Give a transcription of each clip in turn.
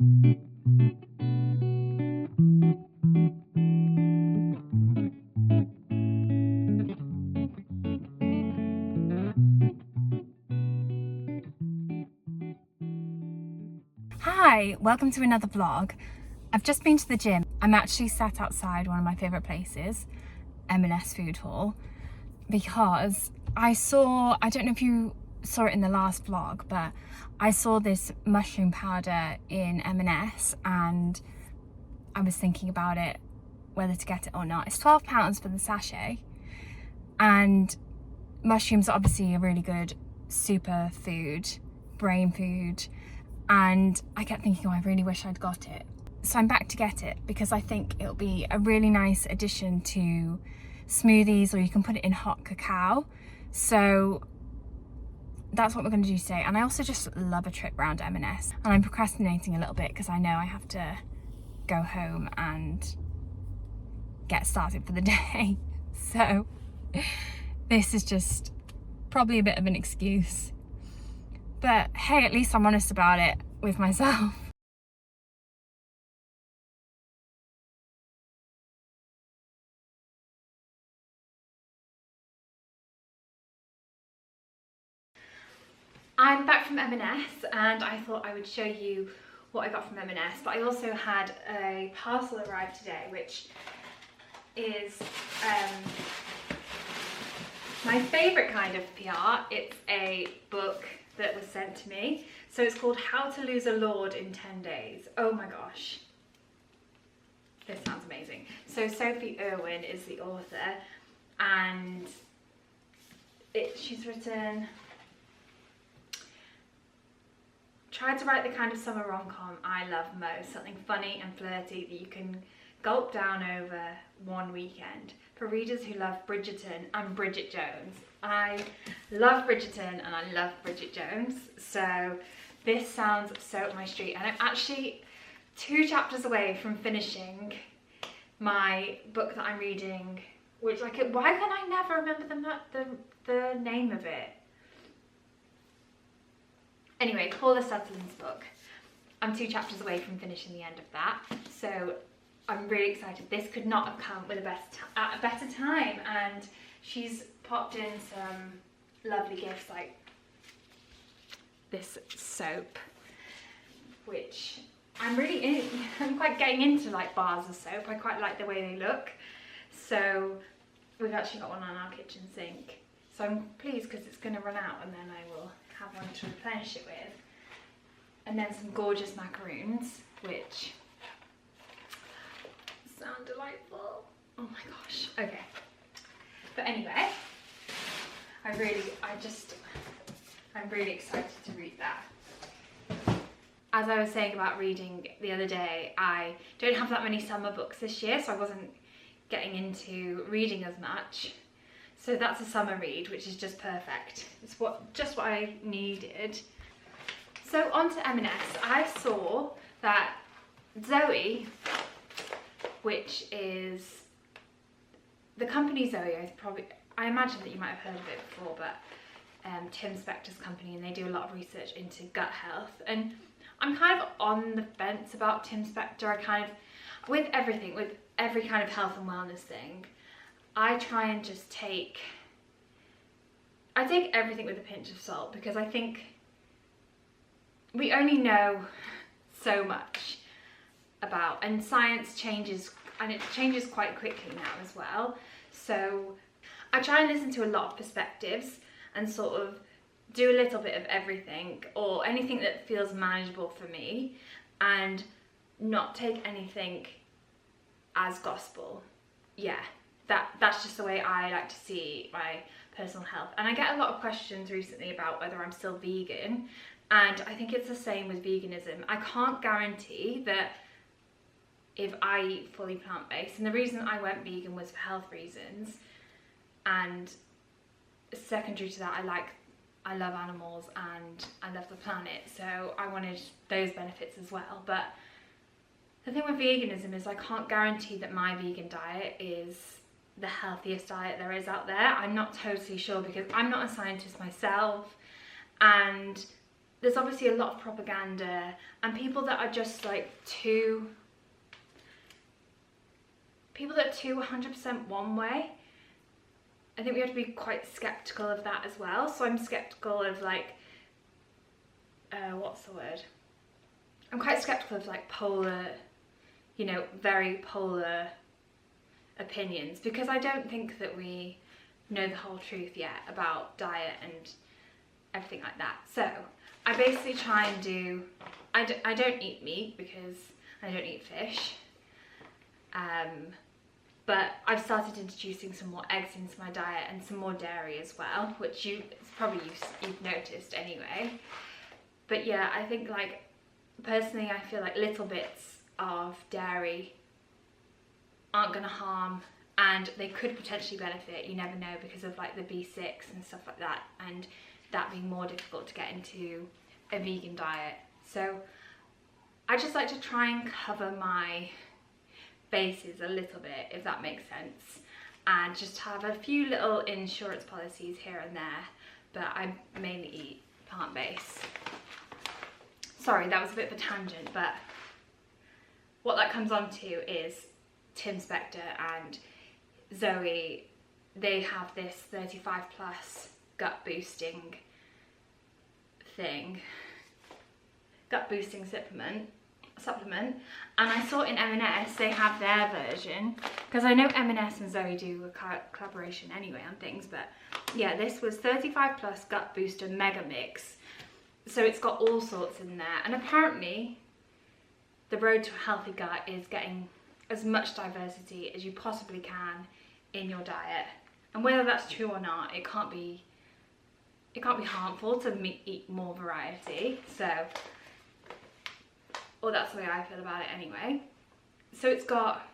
Hi, welcome to another vlog. I've just been to the gym. I'm actually sat outside one of my favourite places, M&S Food Hall, because I don't know if you saw it in the last vlog, but I saw this mushroom powder in M&S and I was thinking about it, whether to get it or not. It's £12 for the sachet, and mushrooms are obviously a really good super food, brain food, and I kept thinking, oh, I really wish I'd got it. So I'm back to get it because I think it'll be a really nice addition to smoothies, or you can put it in hot cacao. So that's what we're going to do today. And I also just love a trip around M&S, and I'm procrastinating a little bit because I know I have to go home and get started for the day. So this is just probably a bit of an excuse, but hey, at least I'm honest about it with myself. I'm back from M&S and I thought I would show you what I got from M&S, but I also had a parcel arrive today, which is my favourite kind of PR. It's a book that was sent to me. So it's called How to Lose a Lord in 10 Days. Oh my gosh. This sounds amazing. So Sophie Irwin is the author, and she's written, tried to write the kind of summer rom-com I love most, something funny and flirty that you can gulp down over one weekend for readers who love Bridgerton and Bridget Jones. I love Bridgerton and I love Bridget Jones, so this sounds so up my street. And I'm actually 2 chapters away from finishing my book that I'm reading, which why can I never remember the name of it? Anyway, Paula Sutherland's book. I'm 2 chapters away from finishing the end of that, so I'm really excited. This could not have come with at a better time, and she's popped in some lovely gifts like this soap, which I'm quite getting into, like bars of soap. I quite like the way they look. So we've actually got one on our kitchen sink. So I'm pleased because it's going to run out and then I will have one to replenish it with. And then some gorgeous macaroons, which sound delightful. Oh my gosh. Okay. But anyway, I'm really excited to read that. As I was saying about reading the other day, I don't have that many summer books this year, so I wasn't getting into reading as much. So that's a summer read, which is just perfect. It's just what I needed. So on to M&S. I saw that Zoe, which is the company Zoe, I imagine that you might have heard of it before, but Tim Spector's company, and they do a lot of research into gut health. And I'm kind of on the fence about Tim Spector. With every kind of health and wellness thing, I try and just take everything with a pinch of salt, because I think we only know so much about, and science changes, and it changes quite quickly now as well. So I try and listen to a lot of perspectives and sort of do a little bit of everything, or anything that feels manageable for me, and not take anything as gospel. Yeah, that's just the way I like to see my personal health. And I get a lot of questions recently about whether I'm still vegan, and I think it's the same with veganism. I can't guarantee that if I eat fully plant-based, and the reason I went vegan was for health reasons, and secondary to that, I love animals and I love the planet, so I wanted those benefits as well. But the thing with veganism is I can't guarantee that my vegan diet is the healthiest diet there is out there. I'm not totally sure, because I'm not a scientist myself, and there's obviously a lot of propaganda and people that are just like too 100% one way. I think we have to be quite skeptical of that as well. So I'm skeptical of like, what's the word? I'm quite skeptical of like polar, you know, very polar opinions, because I don't think that we know the whole truth yet about diet and everything like that. So I basically try and do, I don't eat meat because I don't eat fish. But I've started introducing some more eggs into my diet and some more dairy as well, which you've noticed anyway. But yeah, I think like, personally, I feel like little bits of dairy aren't going to harm, and they could potentially benefit, you never know, because of like the B6 and stuff like that, and that being more difficult to get into a vegan diet. So I just like to try and cover my bases a little bit, if that makes sense, and just have a few little insurance policies here and there, but I mainly eat plant-based. Sorry, that was a bit of a tangent, but what that comes on to is Tim Spector and Zoe. They have this 35 plus gut boosting supplement, and I saw in M&S they have their version, because I know M&S and Zoe do a collaboration anyway on things, but yeah, this was 35 plus gut booster mega mix. So it's got all sorts in there, and apparently the road to a healthy gut is getting as much diversity as you possibly can in your diet. And whether that's true or not, it can't be harmful to eat more variety. So, or that's the way I feel about it anyway. So it's got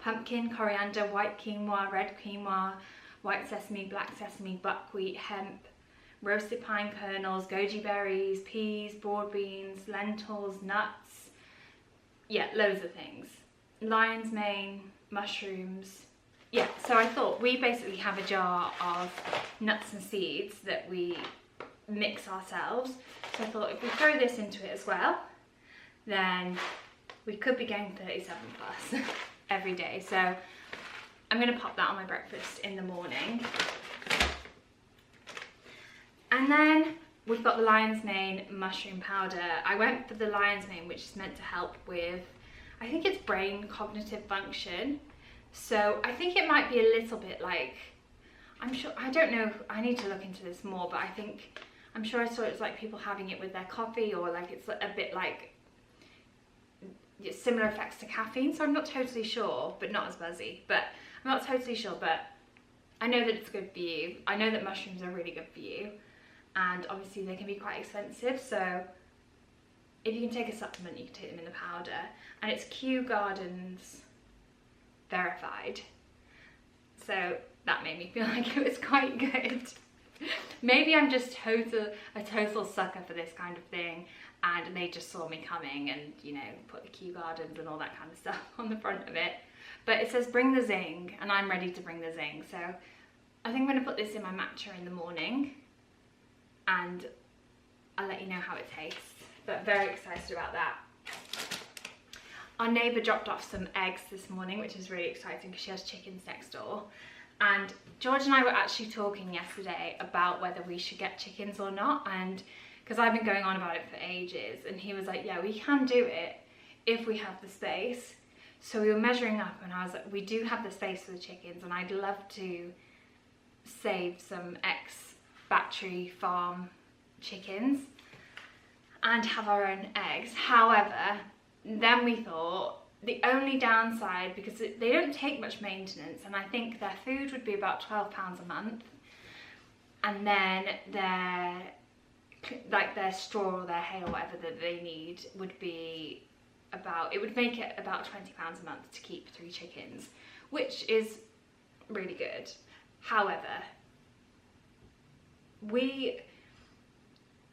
pumpkin, coriander, white quinoa, red quinoa, white sesame, black sesame, buckwheat, hemp, roasted pine kernels, goji berries, peas, broad beans, lentils, nuts, yeah, loads of things. Lion's mane, mushrooms. Yeah, so I thought we basically have a jar of nuts and seeds that we mix ourselves. So I thought if we throw this into it as well, then we could be getting 37 plus every day. So I'm going to pop that on my breakfast in the morning. And then we've got the lion's mane mushroom powder. I went for the lion's mane, which is meant to help with, I think it's brain cognitive function. So I think it might be a little bit like, I'm sure, I don't know, I need to look into this more, but I'm sure I saw it's like people having it with their coffee, or like it's a bit like similar effects to caffeine. So I'm not totally sure, but not as buzzy, but I'm not totally sure, but I know that it's good for you. I know that mushrooms are really good for you. And obviously they can be quite expensive, so if you can take a supplement, you can take them in the powder. And it's Kew Gardens verified, so that made me feel like it was quite good. Maybe I'm just a total sucker for this kind of thing, and they just saw me coming and, you know, put the Kew Gardens and all that kind of stuff on the front of it. But it says bring the zing, and I'm ready to bring the zing, so I think I'm going to put this in my matcha in the morning, and I'll let you know how it tastes. But very excited about that. Our neighbour dropped off some eggs this morning, which is really exciting because she has chickens next door. And George and I were actually talking yesterday about whether we should get chickens or not, and because I've been going on about it for ages, and he was like, yeah, we can do it if we have the space. So we were measuring up, and I was like, we do have the space for the chickens, and I'd love to save some ex-battery farm chickens and have our own eggs. However, then we thought the only downside, because they don't take much maintenance, and I think their food would be about £12 a month, and then their straw or their hay or whatever that they need would be about, it would make it about £20 a month to keep 3 chickens, which is really good. However, we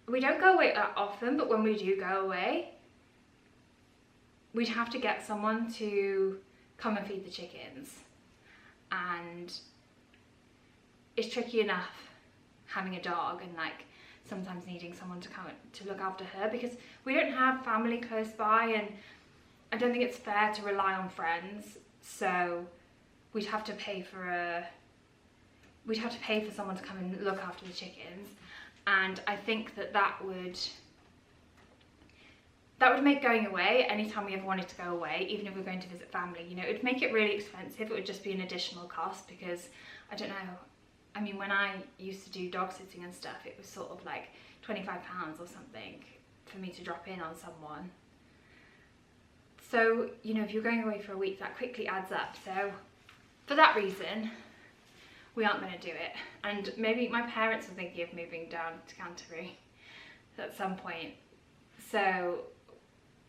don't go away that often, but when we do go away, we'd have to get someone to come and feed the chickens, and it's tricky enough having a dog and like sometimes needing someone to come to look after her, because we don't have family close by, and I don't think it's fair to rely on friends. So we'd have to pay for someone to come and look after the chickens, and I think that would make going away, anytime we ever wanted to go away, even if we're going to visit family, you know, it would make it really expensive. It would just be an additional cost, because I don't know, I mean, when I used to do dog sitting and stuff, it was sort of like £25 or something for me to drop in on someone. So, you know, if you're going away for a week, that quickly adds up. So for that reason, we aren't going to do it. And maybe my parents are thinking of moving down to Canterbury at some point. So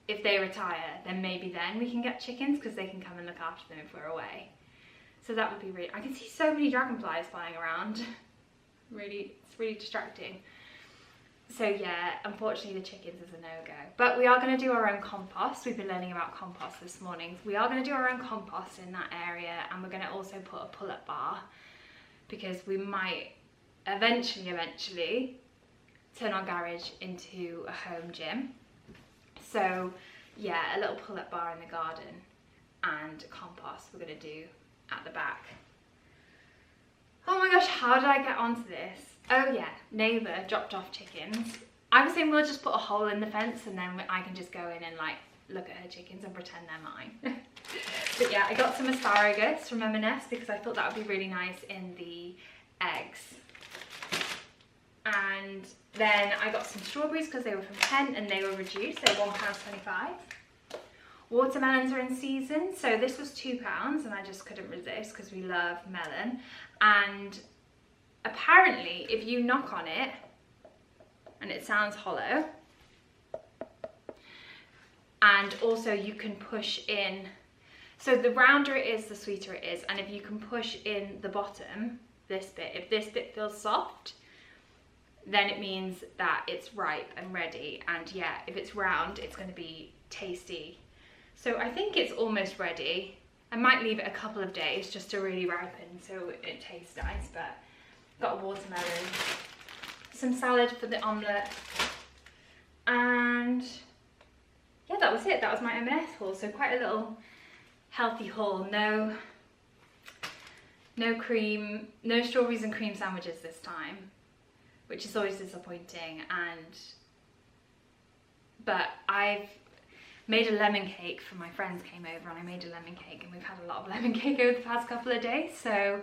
if they retire, then maybe then we can get chickens, because they can come and look after them if we're away. So that would be really, I can see so many dragonflies flying around. Really, it's really distracting. So yeah, unfortunately the chickens is a no-go. But we are going to do our own compost. We've been learning about compost this morning. We are going to do our own compost in that area, and we're going to also put a pull-up bar, because we might eventually turn our garage into a home gym. So yeah, a little pull-up bar in the garden and compost we're going to do at the back. Oh my gosh, how did I get onto this? Oh yeah, neighbour dropped off chickens. I was saying we'll just put a hole in the fence, and then I can just go in and like look at her chickens and pretend they're mine. But yeah, I got some asparagus from M&S because I thought that would be really nice in the eggs. And then I got some strawberries because they were from Kent and they were reduced, they're £1.25. Watermelons are in season, so this was £2 and I just couldn't resist because we love melon. And apparently if you knock on it and it sounds hollow, and also you can push in, so the rounder it is, the sweeter it is, and if you can push in the bottom, this bit, if this bit feels soft, then it means that it's ripe and ready. And yeah, if it's round, it's going to be tasty. So I think it's almost ready. I might leave it a couple of days just to really ripen so it tastes nice. But got a watermelon, some salad for the omelette, and yeah, that was it. That was my M&S haul. So quite a little healthy haul. No cream, no strawberries and cream sandwiches this time, which is always disappointing. But I've made a lemon cake for my friends came over, and I made a lemon cake, and we've had a lot of lemon cake over the past couple of days, so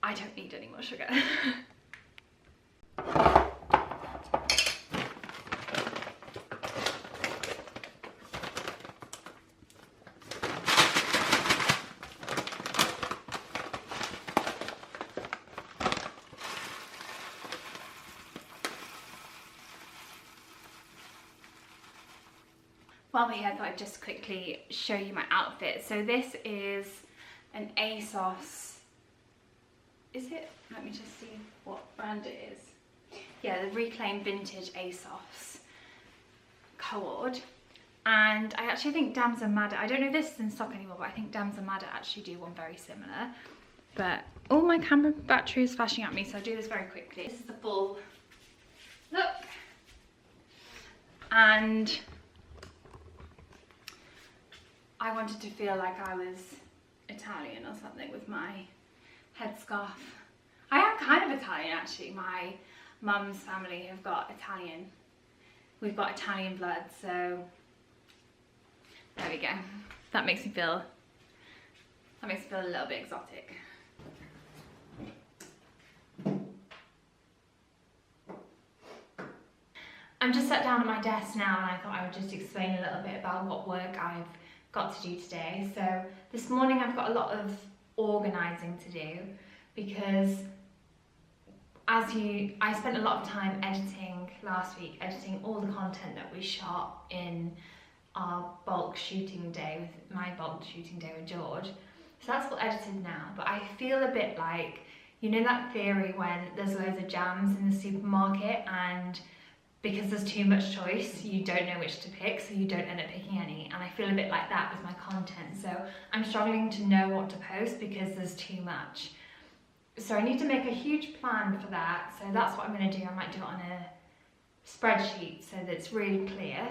I don't need any more sugar. While we're here, I thought I'd just quickly show you my outfit. So this is an ASOS, is it? Let me just see what brand it is. Yeah, the Reclaim Vintage ASOS cord. And I actually think Dams and Madder, I don't know if this is in stock anymore, but I think Dams and Madder actually do one very similar. But all my camera battery is flashing at me, so I'll do this very quickly. This is the full look. And I wanted to feel like I was Italian or something with my headscarf. I am kind of Italian actually. My mum's family have got Italian. We've got Italian blood, so there we go. That makes me feel a little bit exotic. I'm just sat down at my desk now, and I thought I would just explain a little bit about what work I've got to do today. So this morning I've got a lot of organising to do, because I spent a lot of time editing last week, editing all the content that we shot in our bulk shooting day, with my bulk shooting day with George. So that's all edited now, but I feel a bit like, you know that theory when there's loads of jams in the supermarket, and because there's too much choice, you don't know which to pick, so you don't end up picking any. And I feel a bit like that with my content. So I'm struggling to know what to post because there's too much. So I need to make a huge plan for that. So that's what I'm going to do. I might do it on a spreadsheet so that it's really clear.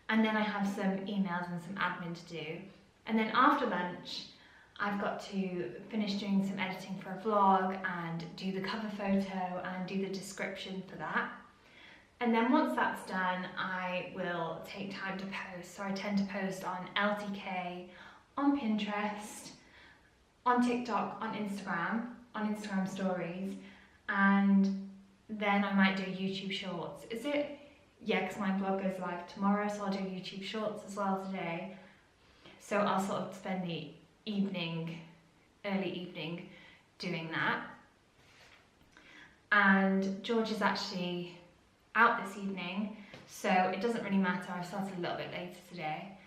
And then I have some emails and some admin to do. And then after lunch, I've got to finish doing some editing for a vlog and do the cover photo and do the description for that. And then once that's done, I will take time to post. So I tend to post on LTK, on Pinterest, on TikTok, on Instagram stories, and then I might do YouTube shorts. Is it? Yeah, because my vlog goes live tomorrow, so I'll do YouTube shorts as well today. So I'll sort of spend the evening, early evening, doing that. And George is actually out this evening, so it doesn't really matter. I've started a little bit later today,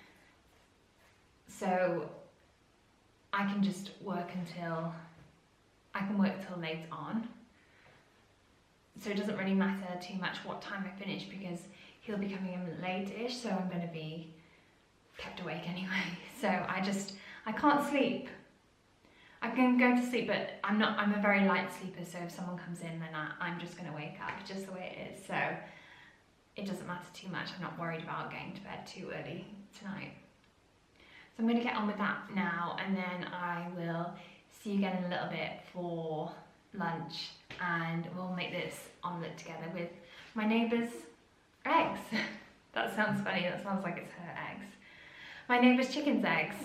so I can just work till late on. So it doesn't really matter too much what time I finish because he'll be coming in late-ish, so I'm going to be kept awake anyway. So I can't sleep. I can go to sleep, but I'm a very light sleeper, so if someone comes in, then I'm just going to wake up just the way it is. So it doesn't matter too much. I'm not worried about getting to bed too early tonight. So I'm going to get on with that now, and then I will see you again in a little bit for lunch, and we'll make this omelette together with my neighbour's eggs. That sounds funny. That sounds like it's her eggs. My neighbour's chicken's eggs.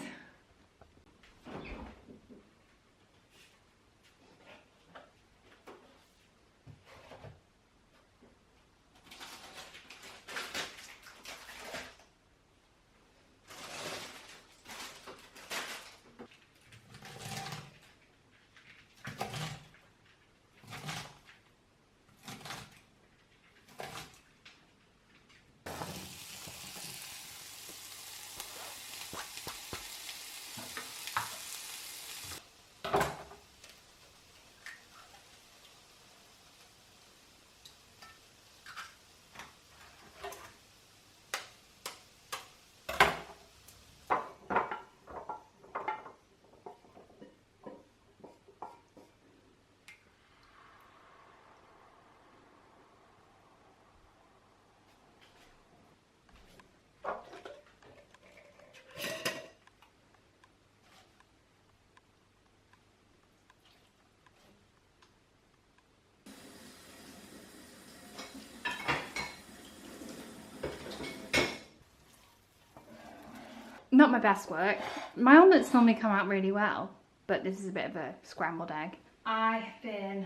Not my best work. My omelettes normally come out really well, but this is a bit of a scrambled egg. I've been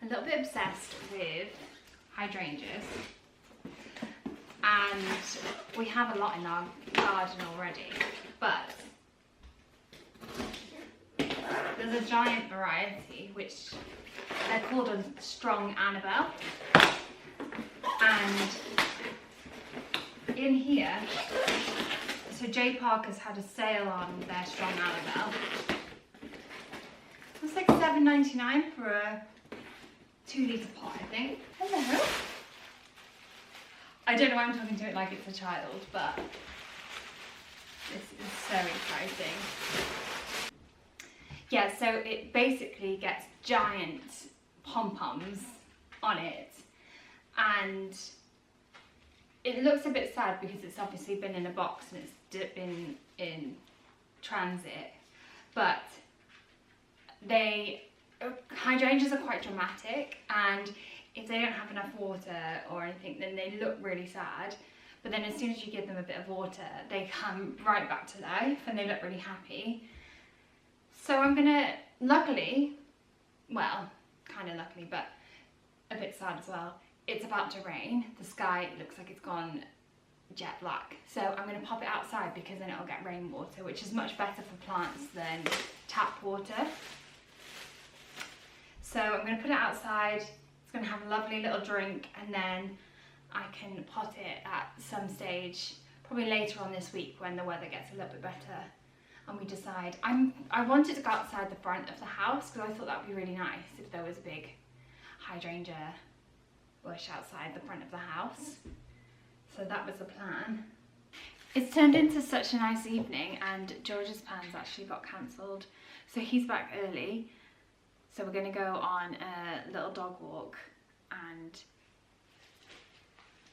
a little bit obsessed with Hydraengers, and we have a lot in our garden already, but there's a giant variety which they're called a Strong Annabelle, and in here, so J Parker's had a sale on their Strong Annabelle. It was like $7.99 for a 2-litre pot, I think. Hello. I don't know why I'm talking to it like it's a child, but this is so exciting. Yeah, so it basically gets giant pom-poms on it, and it looks a bit sad because it's obviously been in a box and it's been in transit, but hydrangeas are quite dramatic, and if they don't have enough water or anything, then they look really sad, but then as soon as you give them a bit of water, they come right back to life and they look really happy. So I'm gonna, luckily, well, kind of luckily, but a bit sad as well, it's about to rain. The sky looks like it's gone jet black. So I'm going to pop it outside because then it'll get rainwater, which is much better for plants than tap water. So I'm going to put it outside. It's going to have a lovely little drink, and then I can pot it at some stage, probably later on this week when the weather gets a little bit better and we decide. I wanted to go outside the front of the house because I thought that would be really nice if there was a big hydrangea bush outside the front of the house. So that was the plan. It's turned into such a nice evening, and George's plans actually got cancelled, so he's back early. So we're going to go on a little dog walk and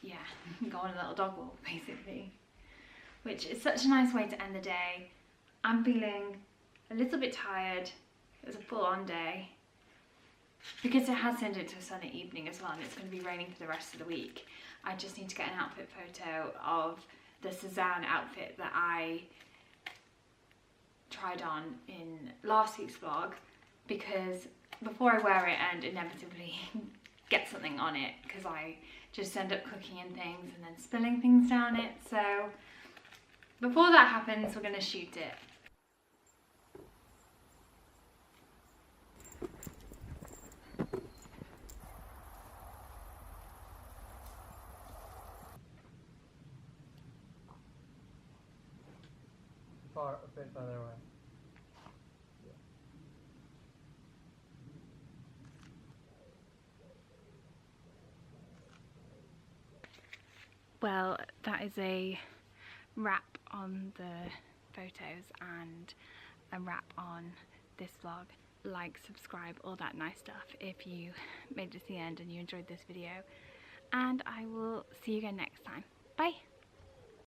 yeah, go on a little dog walk basically, which is such a nice way to end the day. I'm feeling a little bit tired. It was a full-on day because it has turned into a sunny evening as well, and it's going to be raining for the rest of the week. I just need to get an outfit photo of the Suzanne outfit that I tried on in last week's vlog, because before I wear it and inevitably get something on it, because I just end up cooking and things and then spilling things down it. So before that happens, we're going to shoot it. Far, a bit further away. Well, that is a wrap on the photos and a wrap on this vlog. Like, subscribe, all that nice stuff if you made it to the end and you enjoyed this video. And I will see you again next time. Bye!